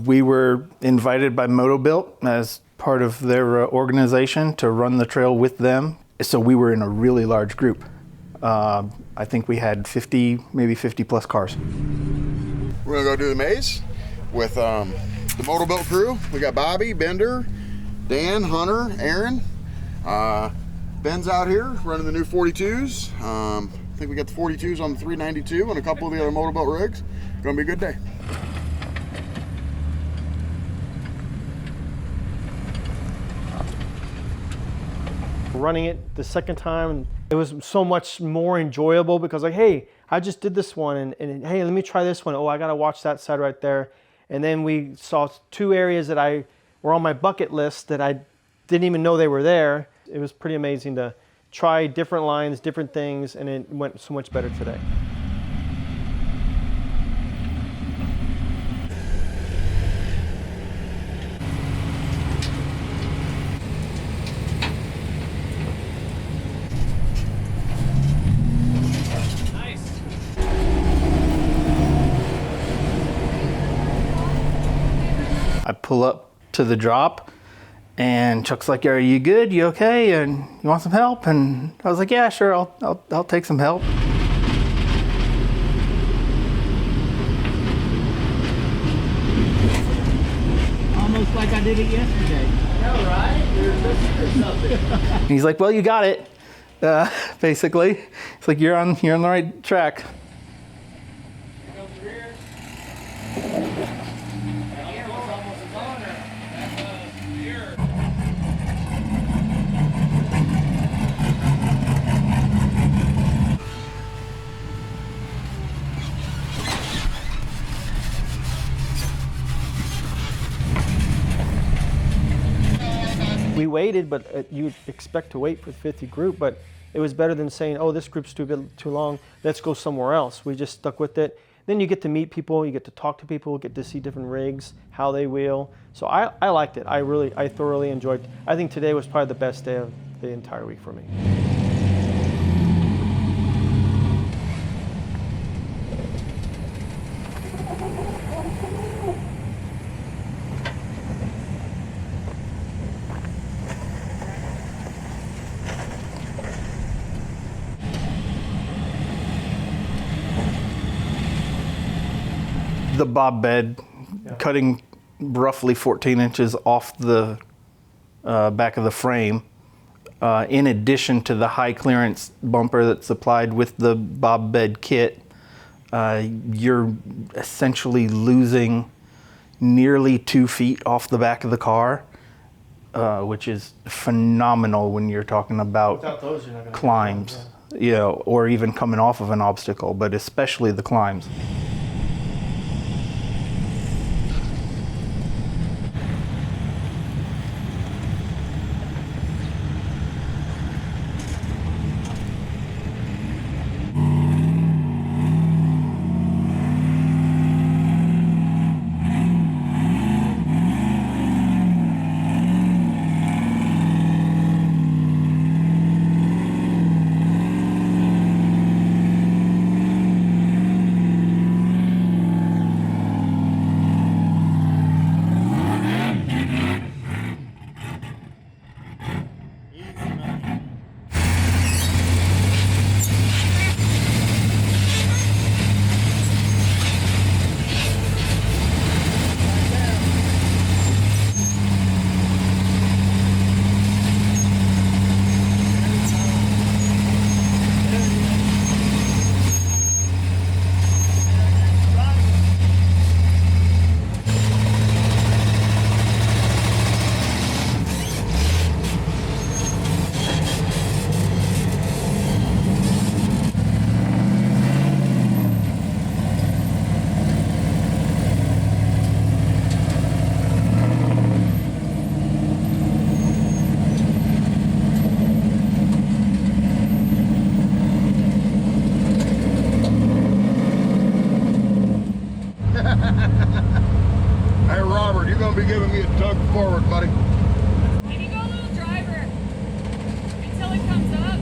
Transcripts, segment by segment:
We were invited by MotoBuilt as part of their organization to run the trail with them. So we were in a really large group. I think we had 50, maybe 50 plus cars. We're gonna go do the maze with the MotoBuilt crew. We got Bobby, Bender, Dan, Hunter, Aaron. Ben's out here running the new 42s. I think we got the 42s on the 392 and a couple of the other MotoBuilt rigs. Gonna be a good day. Running it the second time, it was so much more enjoyable because like, hey, I just did this one and hey, let me try this one. Oh, I gotta watch that side right there. And then we saw 2 areas that were on my bucket list that I didn't even know they were there. It was pretty amazing to try different lines, different things, and it went so much better today. I pull up to the drop and Chuck's like, are you good? You okay? And you want some help? And I was like, yeah, sure, I'll take some help. Almost like I did it yesterday. Yeah, right? You're something. He's like, well, you got it, basically. It's like, you're on the right track. We waited, but you'd expect to wait for the 50 group, but it was better than saying, oh, this group's too long, let's go somewhere else. We just stuck with it. Then you get to meet people, you get to talk to people, get to see different rigs, how they wheel. So I liked it. I thoroughly enjoyed it. I think today was probably the best day of the entire week for me. The bob bed, cutting roughly 14 inches off the back of the frame, in addition to the high clearance bumper that's supplied with the bob bed kit, you're essentially losing nearly 2 feet off the back of the car, which is phenomenal when you're talking about Without those, you're not gonna climbs, or even coming off of an obstacle, but especially the climbs. Hey, Robert, you're going to be giving me a tug forward, buddy. Can you go a little driver until it comes up?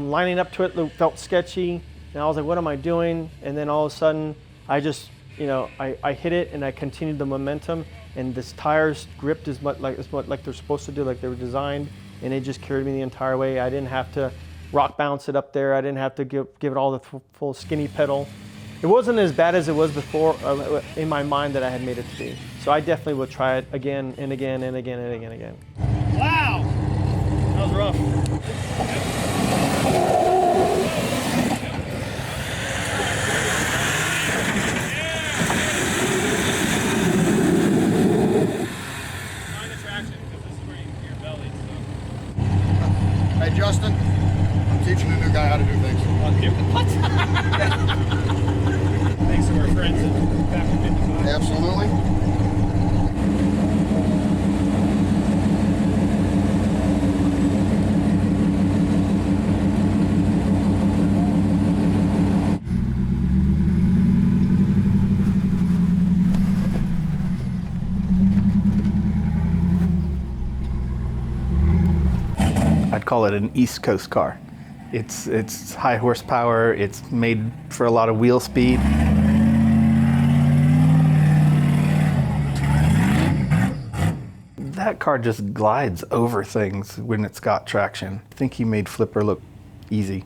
Lining up to it felt sketchy, and I was like, what am I doing? And then all of a sudden, I just, I hit it, and I continued the momentum, and this tires gripped as much like they're supposed to do, like they were designed, and it just carried me the entire way. I didn't have to rock bounce it up there. I didn't have to give it all the full skinny pedal. It wasn't as bad as it was before in my mind that I had made it to be. So I definitely would try it again and again and again and again and again. Wow, that was rough. Hey Justin, I'm teaching a new guy how to do things. What? Thanks to our friends at back in 55. Absolutely. I'd call it an East Coast car. It's high horsepower, it's made for a lot of wheel speed. That car just glides over things when it's got traction. I think he made Flipper look easy.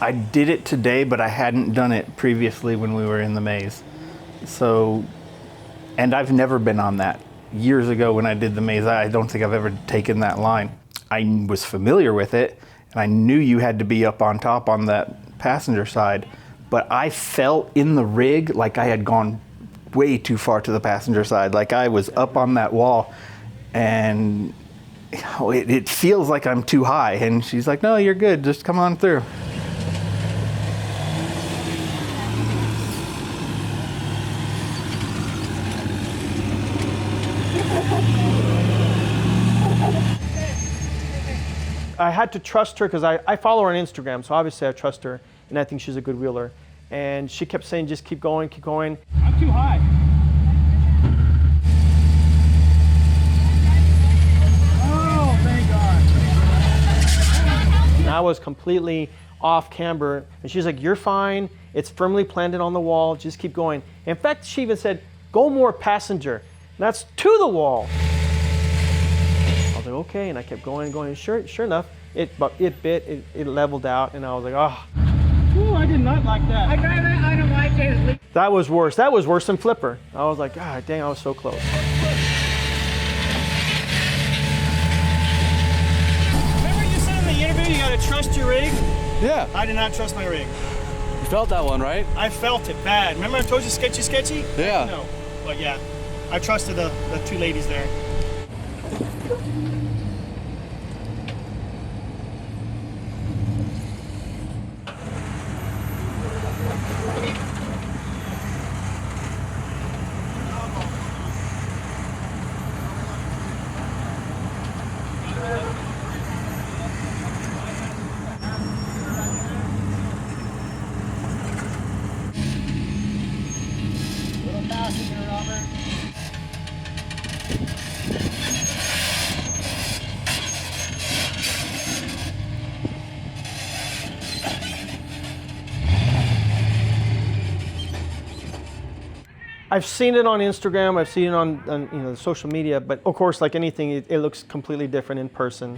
I did it today, but I hadn't done it previously when we were in the maze. So, and I've never been on that. Years ago when I did the maze, I don't think I've ever taken that line. I was familiar with it, and I knew you had to be up on top on that passenger side, but I felt in the rig like I had gone way too far to the passenger side. Like I was up on that wall, and it feels like I'm too high. And she's like, no, you're good, just come on through. I had to trust her because I follow her on Instagram, so obviously I trust her, and I think she's a good wheeler. And she kept saying, just keep going, keep going. I'm too high. Oh, thank God. And I was completely off camber, and she's like, you're fine, it's firmly planted on the wall, just keep going. In fact, she even said, go more passenger. And that's to the wall. I was like, okay, and I kept going and going, and sure enough, it leveled out, and I was like, oh. Ooh, I did not like that. I drive it on a white day. That was worse. That was worse than Flipper. I was like, God dang, I was so close. Remember you said in the interview you gotta trust your rig? Yeah, I did not trust my rig. you felt that one, right? I felt it bad. Remember I told you sketchy? Yeah. No, but yeah, I trusted the two ladies there. Little passenger, Robert. I've seen it on Instagram, I've seen it on you know, the social media, but of course, like anything, it looks completely different in person.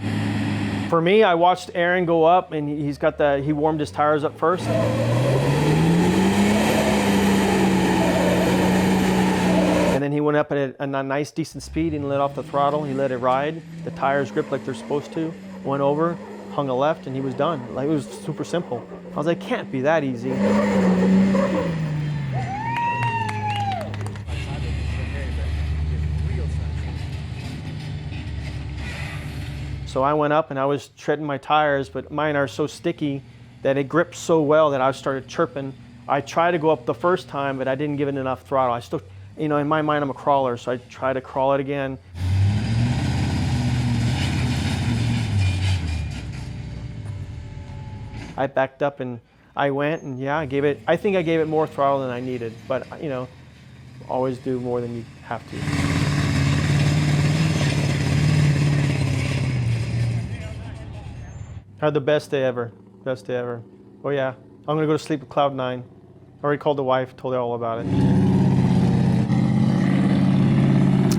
For me, I watched Aaron go up, and he warmed his tires up first. And then he went up at a nice, decent speed and let off the throttle. He let it ride. The tires gripped like they're supposed to. Went over, hung a left, and he was done. Like, it was super simple. I was like, can't be that easy. So I went up and I was treading my tires, but mine are so sticky that it gripped so well that I started chirping. I tried to go up the first time, but I didn't give it enough throttle. I still, you know, in my mind, I'm a crawler, so I tried to crawl it again. I backed up and I went, and yeah, I think I gave it more throttle than I needed, but you know, always do more than you have to. Had the best day ever. Best day ever. Oh yeah, I'm gonna go to sleep at Cloud 9. I already called the wife, told her all about it.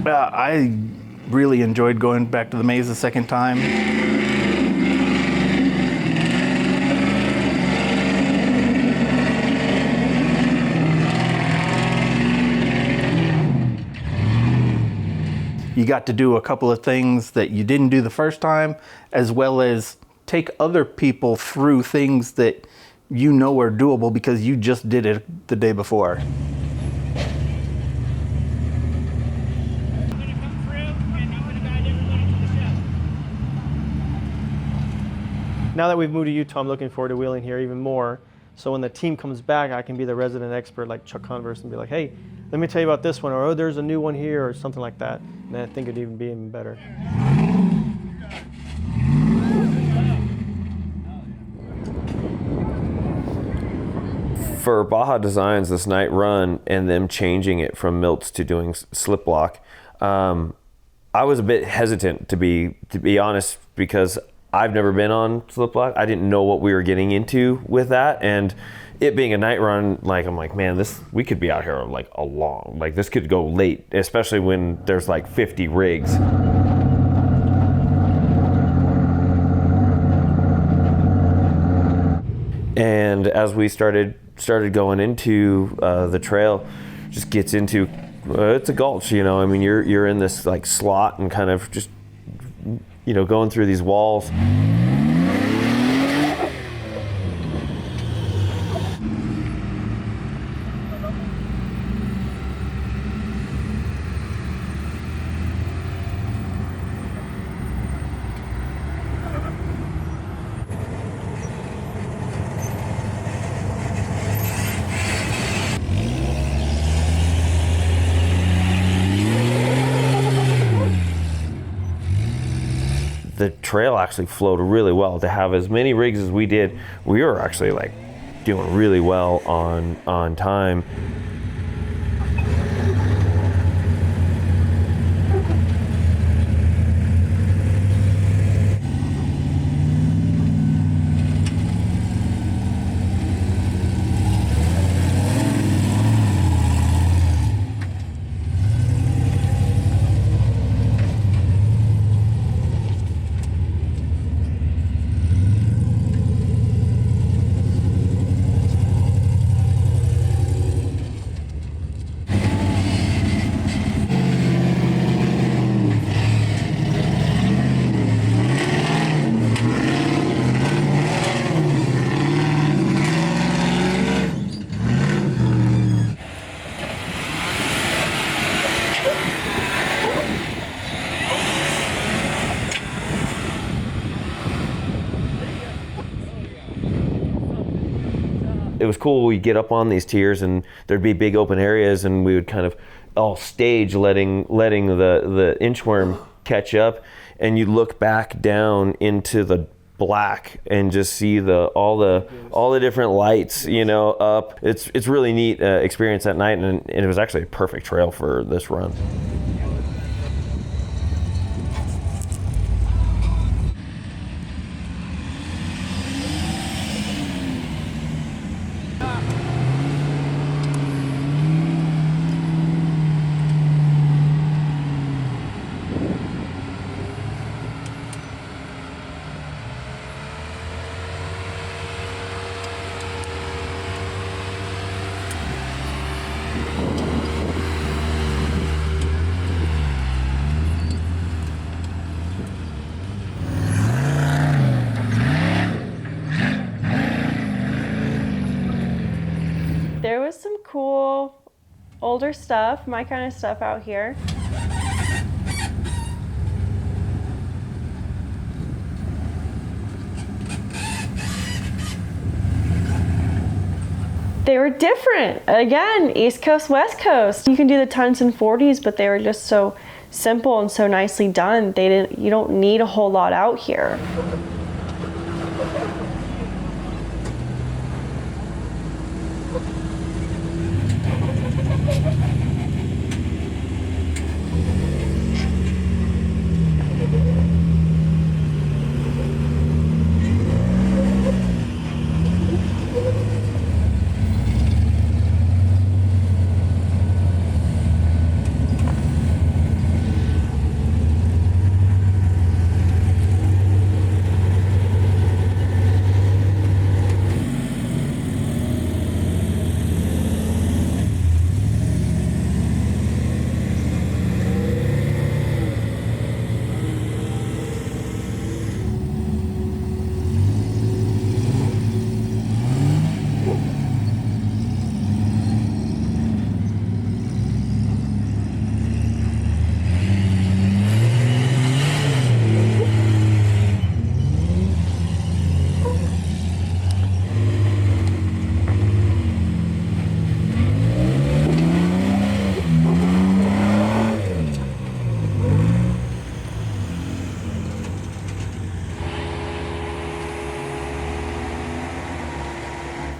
I really enjoyed going back to the maze the second time. You got to do a couple of things that you didn't do the first time, as well as take other people through things that you know are doable because you just did it the day before. Now that we've moved to Utah, I'm looking forward to wheeling here even more. So when the team comes back, I can be the resident expert like Chuck Converse and be like, hey, let me tell you about this one, or oh, there's a new one here, or something like that. And I think it'd even be even better. For Baja Designs, this night run and them changing it from Milts to doing Sliplock, I was a bit hesitant to be honest, because I've never been on Sliplock. I didn't know what we were getting into with that, and it being a night run, like I'm like, man, we could be out here like this could go late, especially when there's like 50 rigs. And as we started going into the trail, just gets into it's a gulch, you know. I mean, you're in this like slot and kind of just, you know, going through these walls. The trail actually flowed really well. To have as many rigs as we did, we were actually like doing really well on time. It was cool. We'd get up on these tiers and there'd be big open areas, and we would kind of all stage letting the inchworm catch up, and you look back down into the black and just see all the different lights, you know, up. It's really neat experience that night, and it was actually a perfect trail for this run. older stuff, my kind of stuff out here. They were different. Again, East Coast, West Coast. You can do the tons and 40s, but they were just so simple and so nicely done. You don't need a whole lot out here.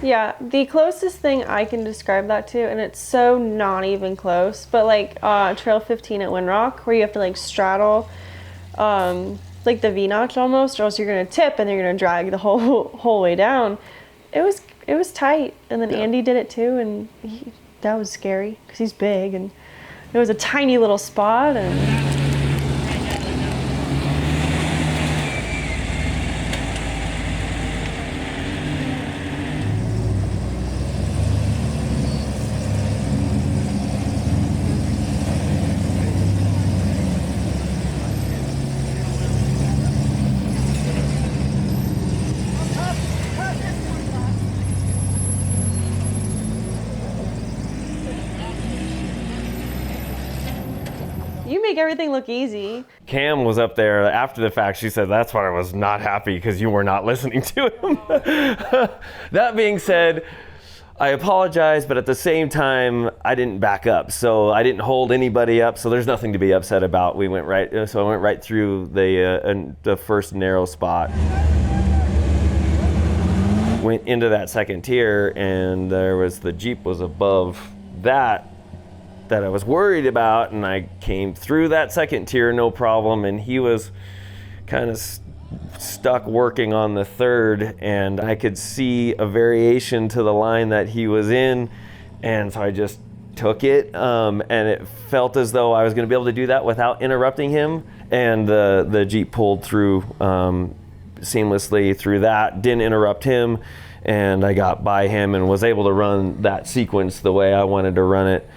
Yeah, the closest thing I can describe that to, and it's so not even close, but like Trail 15 at Windrock, where you have to like straddle like the V-notch almost, or else you're gonna tip and you're gonna drag the whole way down. It was tight, and then Andy did it too, and that was scary because he's big, and it was a tiny little spot, and you make everything look easy. Cam was up there after the fact. She said, that's why I was not happy, because you were not listening to him. That being said, I apologize, but at the same time, I didn't back up. So I didn't hold anybody up. So there's nothing to be upset about. I went right through the first narrow spot. Went into that second tier, and the Jeep was above that I was worried about, and I came through that second tier no problem, and he was kind of stuck working on the third, and I could see a variation to the line that he was in, and so I just took it, and it felt as though I was going to be able to do that without interrupting him, and the Jeep pulled through seamlessly through that, didn't interrupt him, and I got by him and was able to run that sequence the way I wanted to run it.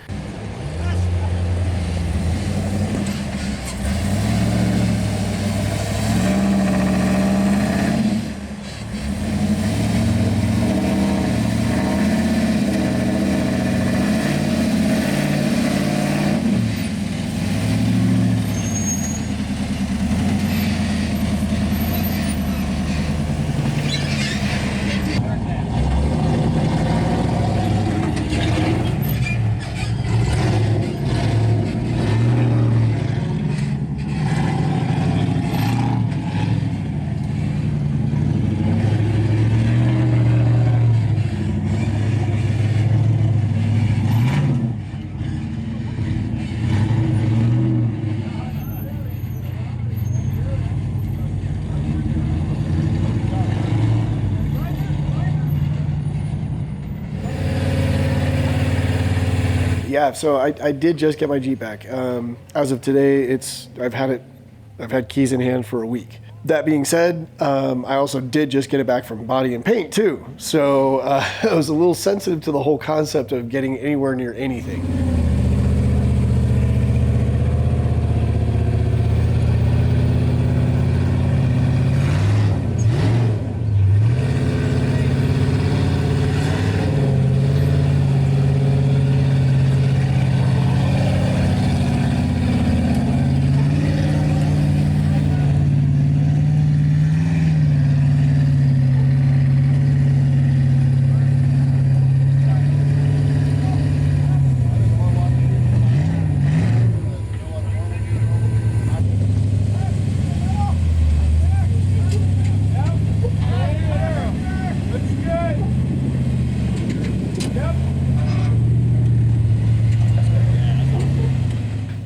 Yeah, so I did just get my Jeep back. As of today, I've had keys in hand for a week. That being said, I also did just get it back from body and paint too. So I was a little sensitive to the whole concept of getting anywhere near anything.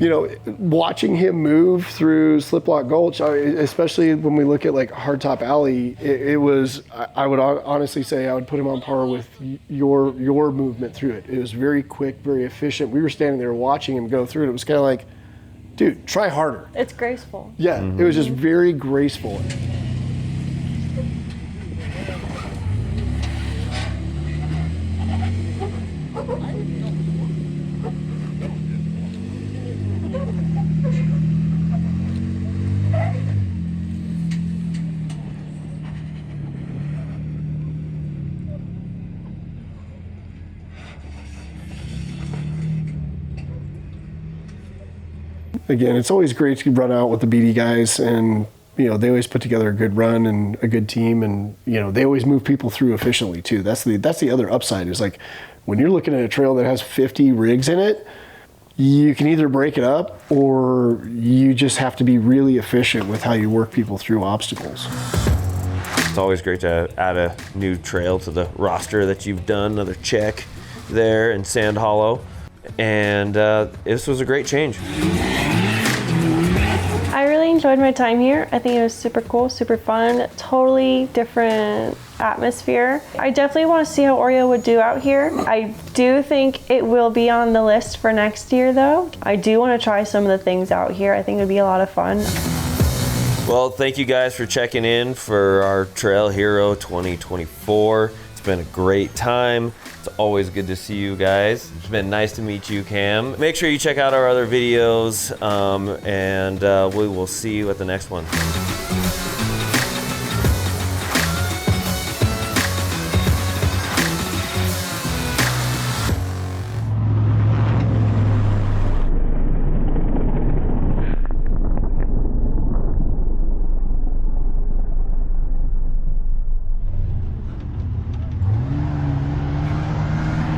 you know, watching him move through Sliplock Gulch, especially when we look at like Hardtop Alley, it was, I would honestly say I would put him on par with your movement through it. It was very quick, very efficient. We were standing there watching him go through it. It was kind of like, dude, try harder. It's graceful. Yeah, it was just very graceful. Again, it's always great to run out with the BD guys, and you know, they always put together a good run and a good team, and you know, they always move people through efficiently too. That's the other upside, is like when you're looking at a trail that has 50 rigs in it, you can either break it up or you just have to be really efficient with how you work people through obstacles. It's always great to add a new trail to the roster that you've done, another check there in Sand Hollow. And this was a great change. I really enjoyed my time here. I think it was super cool, super fun, totally different atmosphere. I definitely want to see how Oreo would do out here. I do think it will be on the list for next year though. I do want to try some of the things out here. I think it would be a lot of fun. Well, thank you guys for checking in for our Trail Hero 2024. It's been a great time. It's always good to see you guys. It's been nice to meet you, Cam. Make sure you check out our other videos, and we will see you at the next one.